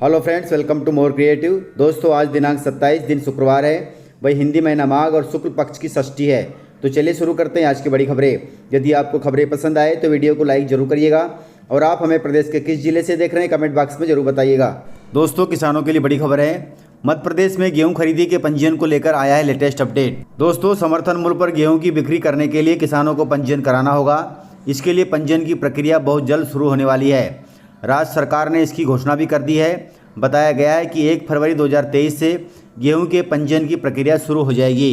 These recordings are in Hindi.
Hello friends, welcome to more creative. दोस्तों, आज दिनांक 27 दिन शुक्रवार है। वही हिंदी महीना माघ और शुक्ल पक्ष की षष्ठी है। तो चलिए शुरू करते हैं आज की बड़ी खबरें। यदि आपको खबरें पसंद आए तो वीडियो को लाइक जरूर करिएगा और आप हमें प्रदेश के किस जिले से देख रहे हैं कमेंट बॉक्स में जरूर बताइएगा। दोस्तों, किसानों के लिए बड़ी खबर है। मध्य प्रदेश में गेहूं खरीदी के पंजीयन को लेकर आया है लेटेस्ट अपडेट। दोस्तों, समर्थन मूल्य पर गेहूं की बिक्री करने के लिए किसानों को पंजीयन कराना होगा। इसके लिए पंजीयन की प्रक्रिया बहुत जल्द शुरू होने वाली है। राज्य सरकार ने इसकी घोषणा भी कर दी है। बताया गया है कि 1 फरवरी 2023 से गेहूं के पंजीयन की प्रक्रिया शुरू हो जाएगी।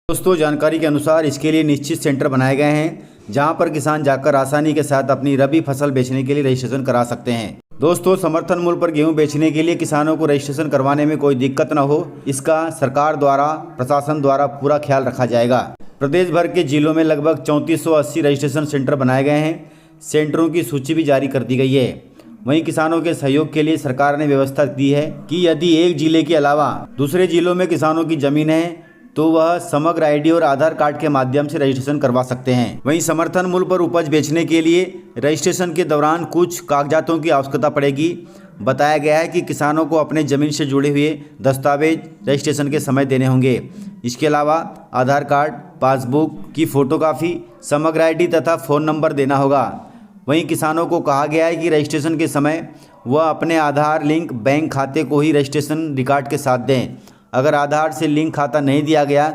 दोस्तों, जानकारी के अनुसार इसके लिए निश्चित सेंटर बनाए गए हैं, जहां पर किसान जाकर आसानी के साथ अपनी रबी फसल बेचने के लिए रजिस्ट्रेशन करा सकते हैं। दोस्तों, समर्थन मूल्य पर गेहूं बेचने के लिए किसानों को रजिस्ट्रेशन करवाने में कोई दिक्कत न हो, इसका सरकार द्वारा प्रशासन द्वारा पूरा ख्याल रखा जाएगा। प्रदेश भर के जिलों में लगभग 3480 रजिस्ट्रेशन सेंटर बनाए गए हैं। सेंटरों की सूची भी जारी कर दी गई है। वहीं किसानों के सहयोग के लिए सरकार ने व्यवस्था दी है कि यदि एक जिले के अलावा दूसरे जिलों में किसानों की जमीन है तो वह समग्र आईडी और आधार कार्ड के माध्यम से रजिस्ट्रेशन करवा सकते हैं। वहीं समर्थन मूल्य पर उपज बेचने के लिए रजिस्ट्रेशन के दौरान कुछ कागजातों की आवश्यकता पड़ेगी। बताया गया है कि किसानों को अपने जमीन से जुड़े हुए दस्तावेज रजिस्ट्रेशन के समय देने होंगे। इसके अलावा आधार कार्ड, पासबुक की फोटोकॉपी, समग्र आईडी तथा फ़ोन नंबर देना होगा। वहीं किसानों को कहा गया है कि रजिस्ट्रेशन के समय वह अपने आधार लिंक बैंक खाते को ही रजिस्ट्रेशन रिकॉर्ड के साथ दें। अगर आधार से लिंक खाता नहीं दिया गया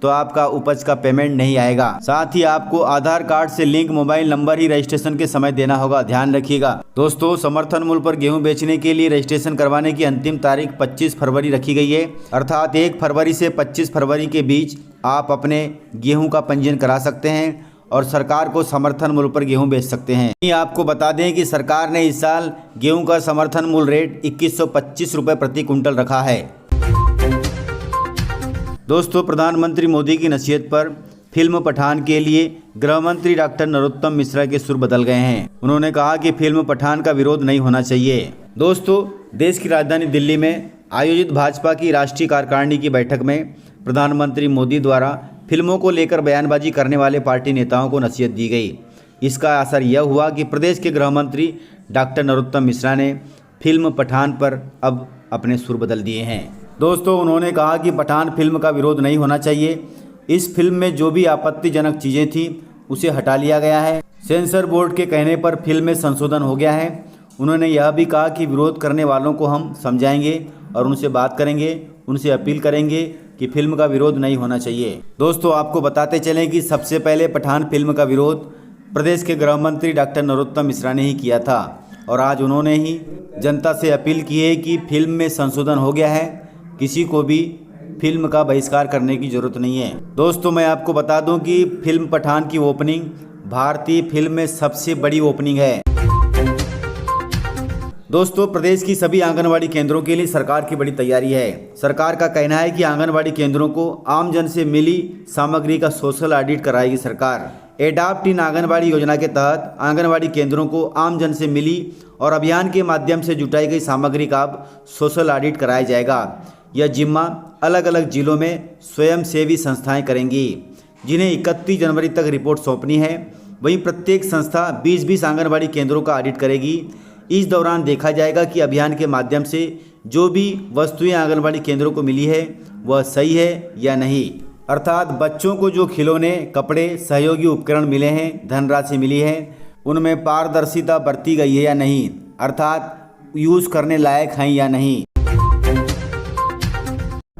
तो आपका उपज का पेमेंट नहीं आएगा। साथ ही आपको आधार कार्ड से लिंक मोबाइल नंबर ही रजिस्ट्रेशन के समय देना होगा, ध्यान रखिएगा। दोस्तों, समर्थन मूल्य पर गेहूं बेचने के लिए रजिस्ट्रेशन करवाने की अंतिम तारीख 25 फरवरी रखी गई है। अर्थात 1 फरवरी से 25 फरवरी के बीच आप अपने गेहूं का पंजीयन करा सकते हैं और सरकार को समर्थन मूल्य पर गेहूं बेच सकते हैं। आपको बता दें कि सरकार ने इस साल गेहूं का समर्थन मूल्य रेट 2125 रुपये प्रति कुंटल रखा है। दोस्तों, प्रधानमंत्री मोदी की नसीहत पर फिल्म पठान के लिए गृह मंत्री डॉक्टर नरोत्तम मिश्रा के सुर बदल गए हैं। उन्होंने कहा कि फिल्म पठान का विरोध नहीं होना चाहिए। दोस्तों, देश की राजधानी दिल्ली में आयोजित भाजपा की राष्ट्रीय कार्यकारिणी की बैठक में प्रधानमंत्री मोदी द्वारा फिल्मों को लेकर बयानबाजी करने वाले पार्टी नेताओं को नसीहत दी गई। इसका असर यह हुआ कि प्रदेश के गृह मंत्री डॉक्टर नरोत्तम मिश्रा ने फिल्म पठान पर अब अपने सुर बदल दिए हैं। दोस्तों, उन्होंने कहा कि पठान फिल्म का विरोध नहीं होना चाहिए। इस फिल्म में जो भी आपत्तिजनक चीज़ें थी उसे हटा लिया गया है। सेंसर बोर्ड के कहने पर फिल्म में संशोधन हो गया है। उन्होंने यह भी कहा कि विरोध करने वालों को हम समझाएंगे और उनसे बात करेंगे, उनसे अपील करेंगे कि फिल्म का विरोध नहीं होना चाहिए। दोस्तों, आपको बताते चलें कि सबसे पहले पठान फिल्म का विरोध प्रदेश के गृह मंत्री डॉक्टर नरोत्तम मिश्रा ने ही किया था और आज उन्होंने ही जनता से अपील की है कि फिल्म में संशोधन हो गया है, किसी को भी फिल्म का बहिष्कार करने की जरूरत नहीं है। दोस्तों, मैं आपको बता दूं कि फिल्म पठान की ओपनिंग भारतीय फिल्म में सबसे बड़ी ओपनिंग है। दोस्तों, प्रदेश की सभी आंगनवाड़ी केंद्रों के लिए सरकार की बड़ी तैयारी है। सरकार का कहना है कि आंगनवाड़ी केंद्रों को आमजन से मिली सामग्री का सोशल ऑडिट कराएगी सरकार। एडाप्ट इन आंगनवाड़ी योजना के तहत आंगनवाड़ी केंद्रों को आमजन से मिली और अभियान के माध्यम से जुटाई गई सामग्री का अब सोशल ऑडिट कराया जाएगा। यह जिम्मा अलग अलग जिलों में स्वयंसेवी संस्थाएं करेंगी, जिन्हें 31 जनवरी तक रिपोर्ट सौंपनी है। वहीं प्रत्येक संस्था 20-20 आंगनवाड़ी केंद्रों का ऑडिट करेगी। इस दौरान देखा जाएगा कि अभियान के माध्यम से जो भी वस्तुएं आंगनवाड़ी केंद्रों को मिली है वह सही है या नहीं। अर्थात बच्चों को जो खिलौने, कपड़े, सहयोगी उपकरण मिले हैं, धनराशि मिली है, उनमें पारदर्शिता बरती गई है या नहीं, अर्थात यूज़ करने लायक हैं या नहीं।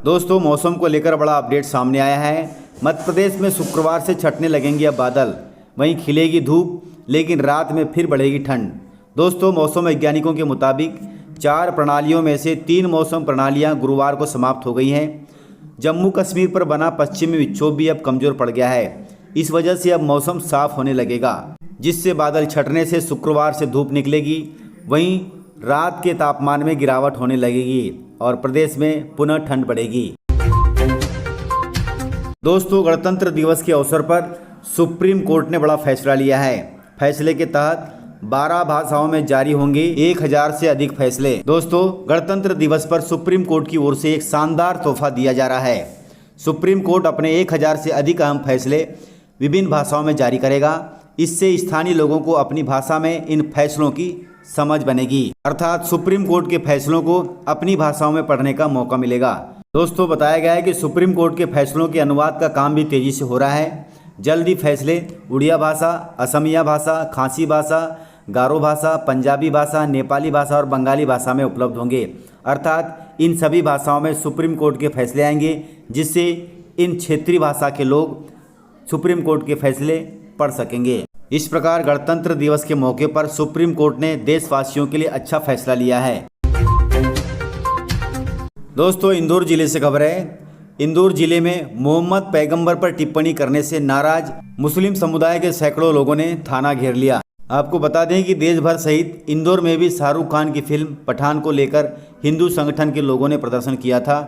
दोस्तों, मौसम को लेकर बड़ा अपडेट सामने आया है। मध्य प्रदेश में शुक्रवार से छटने लगेंगे अब बादल, वहीं खिलेगी धूप, लेकिन रात में फिर बढ़ेगी ठंड। दोस्तों, मौसम वैज्ञानिकों के मुताबिक 4 प्रणालियों में से 3 मौसम प्रणालियां गुरुवार को समाप्त हो गई हैं। जम्मू कश्मीर पर बना पश्चिमी विक्षोभ भी अब कमज़ोर पड़ गया है। इस वजह से अब मौसम साफ होने लगेगा, जिससे बादल छटने से शुक्रवार से धूप निकलेगी। वहीं रात के तापमान में गिरावट होने लगेगी और प्रदेश में पुनः ठंड बढ़ेगी। दोस्तों, गणतंत्र दिवस के अवसर पर सुप्रीम कोर्ट ने बड़ा फैसला लिया है। फैसले के तहत 12 भाषाओं में जारी होंगे 1000 से अधिक फैसले। दोस्तों, गणतंत्र दिवस पर सुप्रीम कोर्ट की ओर से एक शानदार तोहफा दिया जा रहा है। सुप्रीम कोर्ट अपने 1000 से अधिक अहम फैसले विभिन्न भाषाओं में जारी करेगा। इससे स्थानीय लोगों को अपनी भाषा में इन फैसलों की समझ बनेगी, अर्थात सुप्रीम कोर्ट के फैसलों को अपनी भाषाओं में पढ़ने का मौका मिलेगा। दोस्तों बताया गया है कि सुप्रीम कोर्ट के फैसलों के अनुवाद का काम भी तेजी से हो रहा है। जल्द ही फैसले उड़िया भाषा, असमिया भाषा, खासी भाषा, गारो भाषा, पंजाबी भाषा, नेपाली भाषा और बंगाली भाषा में उपलब्ध होंगे। अर्थात इन सभी भाषाओं में सुप्रीम कोर्ट के फैसले आएंगे, जिससे इन क्षेत्रीय भाषा के लोग सुप्रीम कोर्ट के फैसले पढ़ सकेंगे। इस प्रकार गणतंत्र दिवस के मौके पर सुप्रीम कोर्ट ने देशवासियों के लिए अच्छा फैसला लिया है। दोस्तों इंदौर जिले से खबर है। इंदौर जिले में मोहम्मद पैगंबर पर टिप्पणी करने से नाराज मुस्लिम समुदाय के सैकड़ों लोगों ने थाना घेर लिया। आपको बता दें कि देश भर सहित इंदौर में भी शाहरुख खान की फिल्म पठान को लेकर हिंदू संगठन के लोगों ने प्रदर्शन किया था,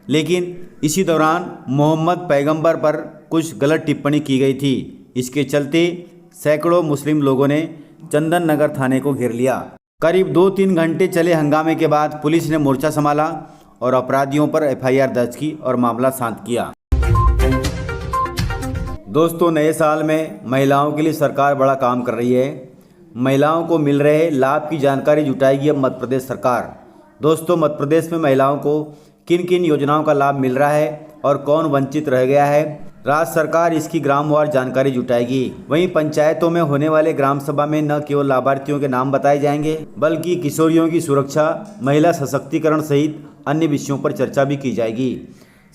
लेकिन इसी दौरान मोहम्मद पैगंबर पर कुछ गलत टिप्पणी की गई थी। इसके चलते सैकड़ों मुस्लिम लोगों ने चंदन नगर थाने को घेर लिया। करीब 2-3 घंटे चले हंगामे के बाद पुलिस ने मोर्चा संभाला और अपराधियों पर एफआईआर दर्ज की और मामला शांत किया। दोस्तों नए साल में महिलाओं के लिए सरकार बड़ा काम कर रही है। महिलाओं को मिल रहे लाभ की जानकारी जुटाएगी अब मध्य प्रदेश सरकार। दोस्तों मध्य प्रदेश में महिलाओं को किन किन योजनाओं का लाभ मिल रहा है और कौन वंचित रह गया है, राज्य सरकार इसकी ग्रामवार जानकारी जुटाएगी। वहीं पंचायतों में होने वाले ग्राम सभा में न केवल लाभार्थियों के नाम बताए जाएंगे, बल्कि किशोरियों की सुरक्षा, महिला सशक्तिकरण सहित अन्य विषयों पर चर्चा भी की जाएगी।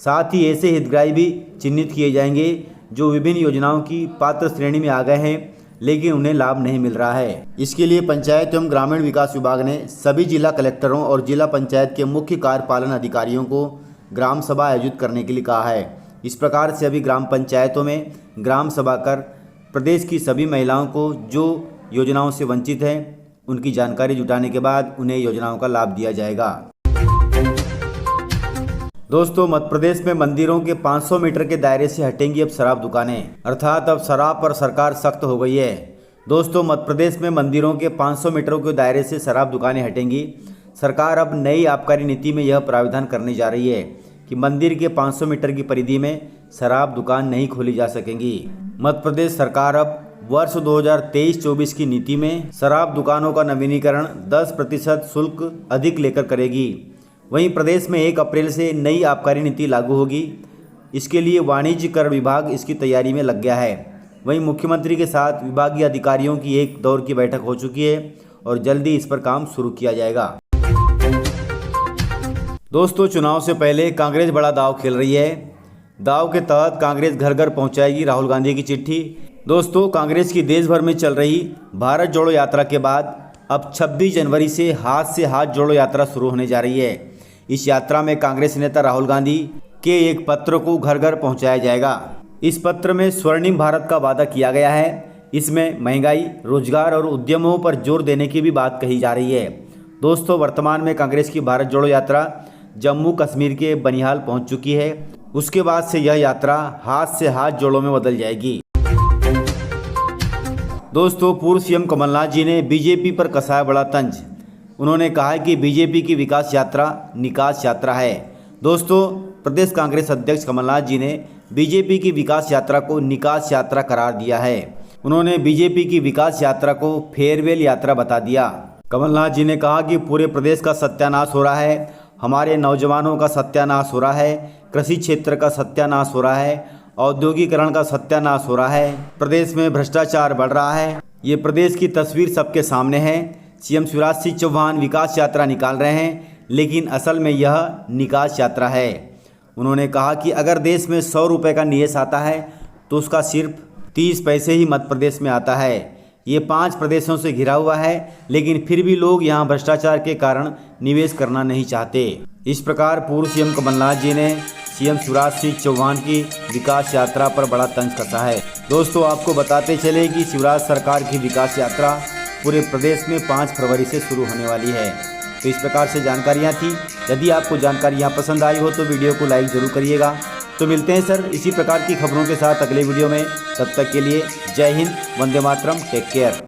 साथ ही ऐसे हितग्राही भी चिन्हित किए जाएंगे जो विभिन्न योजनाओं की पात्र श्रेणी में आ गए हैं लेकिन उन्हें लाभ नहीं मिल रहा है। इसके लिए पंचायत एवं ग्रामीण विकास विभाग ने सभी जिला कलेक्टरों और जिला पंचायत के मुख्य कार्यपालन अधिकारियों को ग्राम सभा आयोजित करने के लिए कहा है। इस प्रकार से अभी ग्राम पंचायतों में ग्राम सभा कर प्रदेश की सभी महिलाओं को जो योजनाओं से वंचित हैं उनकी जानकारी जुटाने के बाद उन्हें योजनाओं का लाभ दिया जाएगा। दोस्तों मध्य प्रदेश में मंदिरों के 500 मीटर के दायरे से हटेंगी अब शराब दुकानें, अर्थात अब शराब पर सरकार सख्त हो गई है। दोस्तों मध्य प्रदेश में मंदिरों के 500 मीटर के दायरे से शराब दुकानें हटेंगी। सरकार अब नई आबकारी नीति में यह प्रावधान करने जा रही है कि मंदिर के 500 मीटर की परिधि में शराब दुकान नहीं खोली जा सकेंगी। मध्य प्रदेश सरकार अब वर्ष 2023-24 की नीति में शराब दुकानों का नवीनीकरण 10% शुल्क अधिक लेकर करेगी। वहीं प्रदेश में 1 अप्रैल से नई आबकारी नीति लागू होगी। इसके लिए वाणिज्य कर विभाग इसकी तैयारी में लग गया है। वहीं मुख्यमंत्री के साथ विभागीय अधिकारियों की एक दौर की बैठक हो चुकी है और जल्दी इस पर काम शुरू किया जाएगा। दोस्तों चुनाव से पहले कांग्रेस बड़ा दांव खेल रही है। दांव के तहत कांग्रेस घर घर पहुंचाएगी राहुल गांधी की चिट्ठी। दोस्तों कांग्रेस की देश भर में चल रही भारत जोड़ो यात्रा के बाद अब 26 जनवरी से हाथ जोड़ो यात्रा शुरू होने जा रही है। इस यात्रा में कांग्रेस नेता राहुल गांधी के एक पत्र को घर घर पहुंचाया जाएगा। इस पत्र में स्वर्णिम भारत का वादा किया गया है। इसमें महंगाई, रोजगार और उद्यमों पर जोर देने की भी बात कही जा रही है। दोस्तों वर्तमान में कांग्रेस की भारत जोड़ो यात्रा जम्मू कश्मीर के बनिहाल पहुंच चुकी है। उसके बाद से यह यात्रा हाथ जोड़ो में बदल जाएगी। दोस्तों पूर्व सीएम कमलनाथ जी ने बीजेपी पर कसाया बड़ा तंज। उन्होंने कहा कि बीजेपी की विकास यात्रा निकास यात्रा है। दोस्तों प्रदेश कांग्रेस अध्यक्ष कमलनाथ जी ने बीजेपी की विकास यात्रा को निकास यात्रा करार दिया है। उन्होंने बीजेपी की विकास यात्रा को फेयरवेल यात्रा बता दिया। कमलनाथ जी ने कहा कि पूरे प्रदेश का सत्यानाश हो रहा है, हमारे नौजवानों का सत्यानाश हो रहा है, कृषि क्षेत्र का सत्यानाश हो रहा है, औद्योगिकरण का सत्यानाश हो रहा है, प्रदेश में भ्रष्टाचार बढ़ रहा है। ये प्रदेश की तस्वीर सबके सामने है। सीएम शिवराज सिंह चौहान विकास यात्रा निकाल रहे हैं, लेकिन असल में यह निकास यात्रा है। उन्होंने कहा कि अगर देश में 100 रुपये का निवेश आता है तो उसका सिर्फ 30 पैसे ही मध्य प्रदेश में आता है। ये 5 प्रदेशों से घिरा हुआ है, लेकिन फिर भी लोग यहाँ भ्रष्टाचार के कारण निवेश करना नहीं चाहते। इस प्रकार पूर्व सीएम कमलनाथ जी ने सीएम शिवराज सिंह चौहान की विकास यात्रा पर बड़ा तंज कसा है। दोस्तों आपको बताते चले कि शिवराज सरकार की विकास यात्रा पूरे प्रदेश में 5 फरवरी से शुरू होने वाली है। तो इस प्रकार से जानकारियाँ थी। यदि आपको जानकारियाँ पसंद आई हो तो वीडियो को लाइक ज़रूर करिएगा। तो मिलते हैं सर इसी प्रकार की खबरों के साथ अगले वीडियो में। तब तक के लिए जय हिंद, वंदे मातरम, टेक केयर।